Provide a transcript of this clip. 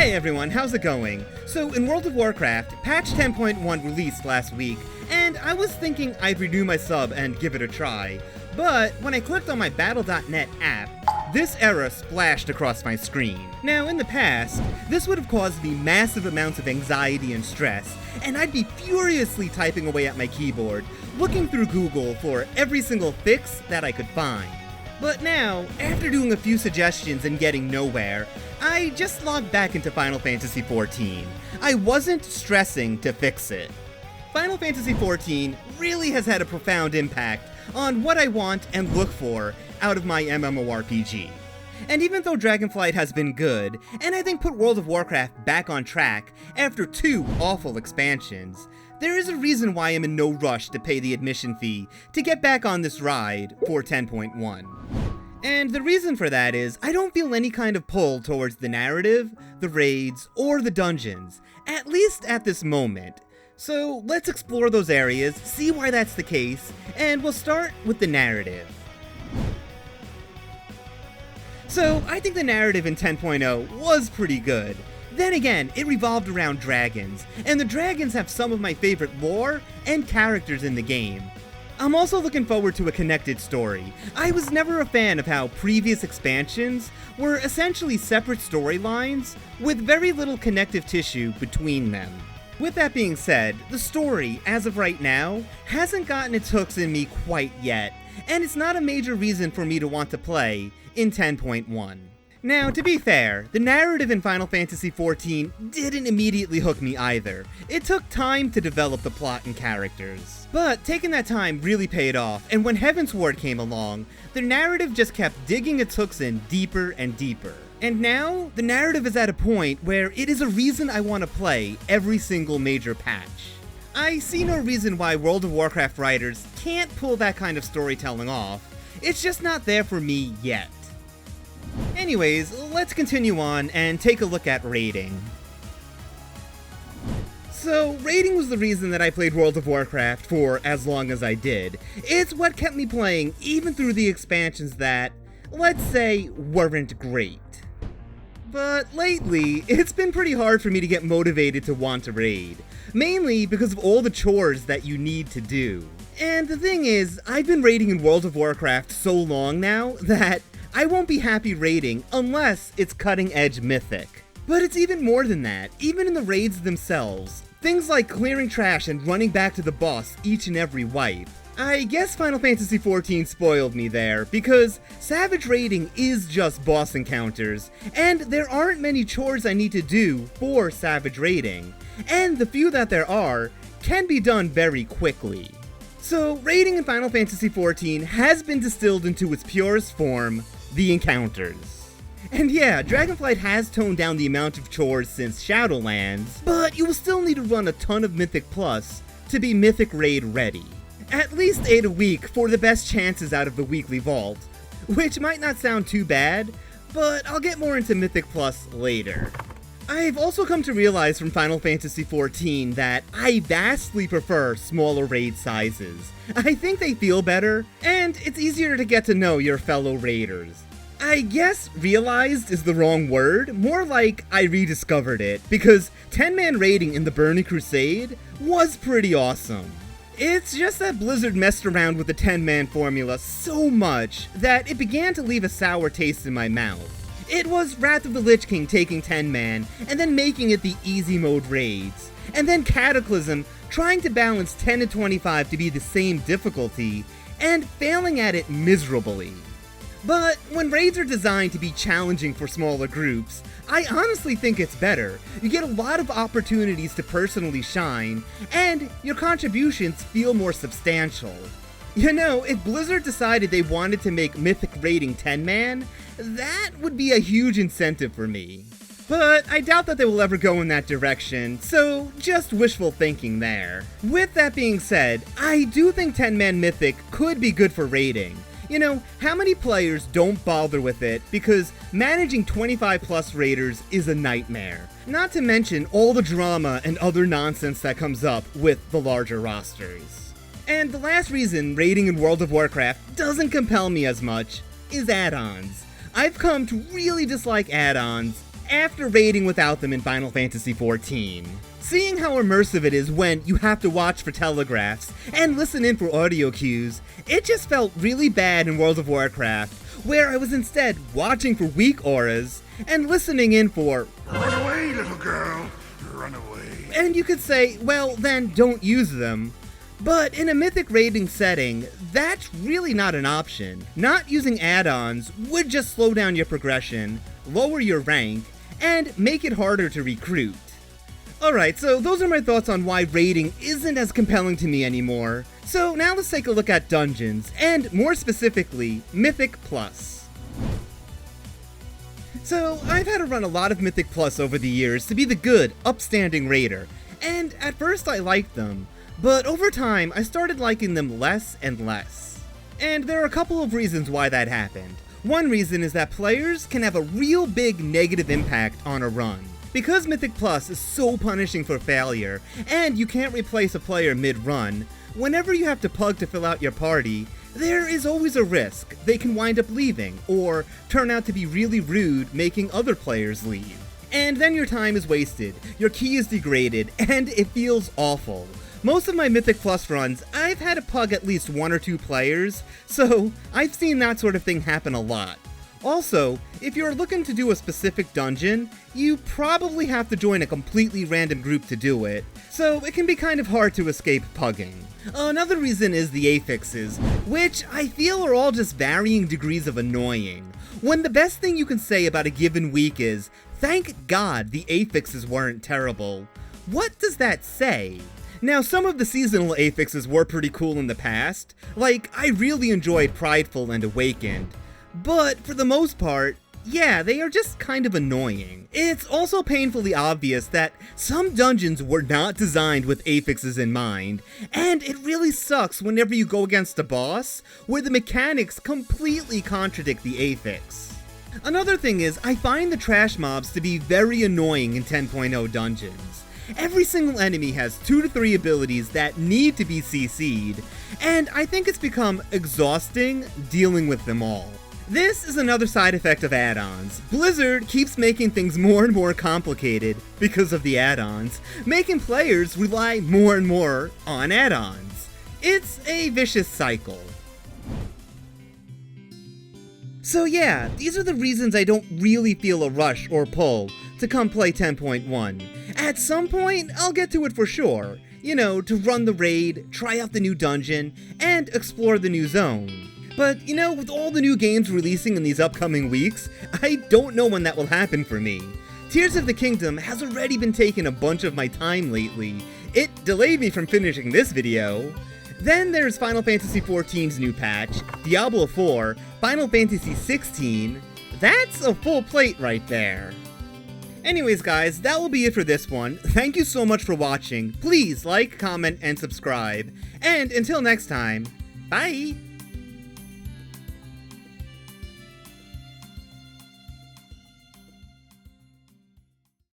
Hey everyone, how's it going? So in World of Warcraft, patch 10.1 released last week, and I was thinking I'd renew my sub and give it a try. But when I clicked on my Battle.net app, this error splashed across my screen. Now in the past, this would have caused me massive amounts of anxiety and stress, and I'd be furiously typing away at my keyboard, looking through Google for every single fix that I could find. But now, after doing a few suggestions and getting nowhere, I just logged back into Final Fantasy XIV. I wasn't stressing to fix it. Final Fantasy XIV really has had a profound impact on what I want and look for out of my MMORPG. And even though Dragonflight has been good, and I think put World of Warcraft back on track after 2 awful expansions, there is a reason why I'm in no rush to pay the admission fee to get back on this ride for 10.1. And the reason for that is, I don't feel any kind of pull towards the narrative, the raids, or the dungeons, at least at this moment. So let's explore those areas, see why that's the case, and we'll start with the narrative. So I think the narrative in 10.0 was pretty good. Then again, it revolved around dragons, and the dragons have some of my favorite lore and characters in the game. I'm also looking forward to a connected story. I was never a fan of how previous expansions were essentially separate storylines with very little connective tissue between them. With that being said, the story, as of right now, hasn't gotten its hooks in me quite yet, and it's not a major reason for me to want to play in 10.1. Now, to be fair, the narrative in Final Fantasy XIV didn't immediately hook me either. It took time to develop the plot and characters. But taking that time really paid off, and when Heavensward came along, the narrative just kept digging its hooks in deeper and deeper. And now, the narrative is at a point where it is a reason I want to play every single major patch. I see no reason why World of Warcraft writers can't pull that kind of storytelling off. It's just not there for me yet. Anyways, let's continue on and take a look at raiding. So, raiding was the reason that I played World of Warcraft for as long as I did. It's what kept me playing even through the expansions that, let's say, weren't great. But lately, it's been pretty hard for me to get motivated to want to raid, mainly because of all the chores that you need to do. And the thing is, I've been raiding in World of Warcraft so long now that I won't be happy raiding unless it's cutting-edge Mythic. But it's even more than that, even in the raids themselves. Things like clearing trash and running back to the boss each and every wipe. I guess Final Fantasy XIV spoiled me there, because Savage raiding is just boss encounters, and there aren't many chores I need to do for Savage raiding, and the few that there are can be done very quickly. So, raiding in Final Fantasy XIV has been distilled into its purest form, the encounters. And yeah, Dragonflight has toned down the amount of chores since Shadowlands, but you will still need to run a ton of Mythic Plus to be Mythic Raid ready. At least 8 a week for the best chances out of the weekly vault, which might not sound too bad, but I'll get more into Mythic Plus later. I've also come to realize from Final Fantasy XIV that I vastly prefer smaller raid sizes. I think they feel better, and it's easier to get to know your fellow raiders. I guess realized is the wrong word, more like I rediscovered it, because 10-man raiding in the Burning Crusade was pretty awesome. It's just that Blizzard messed around with the 10-man formula so much that it began to leave a sour taste in my mouth. It was Wrath of the Lich King taking 10-man, and then making it the easy mode raids, and then Cataclysm trying to balance 10 and 25 to be the same difficulty, and failing at it miserably. But when raids are designed to be challenging for smaller groups, I honestly think it's better. You get a lot of opportunities to personally shine, and your contributions feel more substantial. You know, if Blizzard decided they wanted to make Mythic raiding 10-man, that would be a huge incentive for me. But I doubt that they will ever go in that direction, so just wishful thinking there. With that being said, I do think 10-man Mythic could be good for raiding. You know, how many players don't bother with it because managing 25 plus raiders is a nightmare. Not to mention all the drama and other nonsense that comes up with the larger rosters. And the last reason raiding in World of Warcraft doesn't compel me as much is add-ons. I've come to really dislike add-ons after raiding without them in Final Fantasy XIV. Seeing how immersive it is when you have to watch for telegraphs and listen in for audio cues, it just felt really bad in World of Warcraft, where I was instead watching for weak auras and listening in for "Run away, little girl, run away." And you could say, well, then don't use them. But in a Mythic raiding setting, that's really not an option. Not using add-ons would just slow down your progression, lower your rank, and make it harder to recruit. Alright, so those are my thoughts on why raiding isn't as compelling to me anymore. So now let's take a look at dungeons, and more specifically, Mythic Plus. So I've had to run a lot of Mythic Plus over the years to be the good, upstanding raider, and at first I liked them, but over time I started liking them less and less. And there are a couple of reasons why that happened. One reason is that players can have a real big negative impact on a run. Because Mythic Plus is so punishing for failure, and you can't replace a player mid-run, whenever you have to pug to fill out your party, there is always a risk they can wind up leaving, or turn out to be really rude, making other players leave. And then your time is wasted, your key is degraded, and it feels awful. Most of my Mythic Plus runs, I've had to pug at least 1 or 2 players, so I've seen that sort of thing happen a lot. Also, if you're looking to do a specific dungeon, you probably have to join a completely random group to do it, so it can be kind of hard to escape pugging. Another reason is the affixes, which I feel are all just varying degrees of annoying, when the best thing you can say about a given week is, thank God the affixes weren't terrible. What does that say? Now, some of the seasonal affixes were pretty cool in the past, like I really enjoyed Prideful and Awakened, but for the most part, yeah, they are just kind of annoying. It's also painfully obvious that some dungeons were not designed with affixes in mind, and it really sucks whenever you go against a boss where the mechanics completely contradict the affix. Another thing is, I find the trash mobs to be very annoying in 10.0 dungeons. Every single enemy has 2 to 3 abilities that need to be CC'd, and I think it's become exhausting dealing with them all. This is another side effect of add-ons. Blizzard keeps making things more and more complicated because of the add-ons, making players rely more and more on add-ons. It's a vicious cycle. So yeah, these are the reasons I don't really feel a rush or pull to come play 10.1. At some point, I'll get to it for sure. You know, to run the raid, try out the new dungeon, and explore the new zone. But, you know, with all the new games releasing in these upcoming weeks, I don't know when that will happen for me. Tears of the Kingdom has already been taking a bunch of my time lately. It delayed me from finishing this video. Then there's Final Fantasy XIV's new patch, Diablo IV, Final Fantasy XVI. That's a full plate right there. Anyways guys, that will be it for this one. Thank you so much for watching. Please like, comment, and subscribe. And until next time, bye!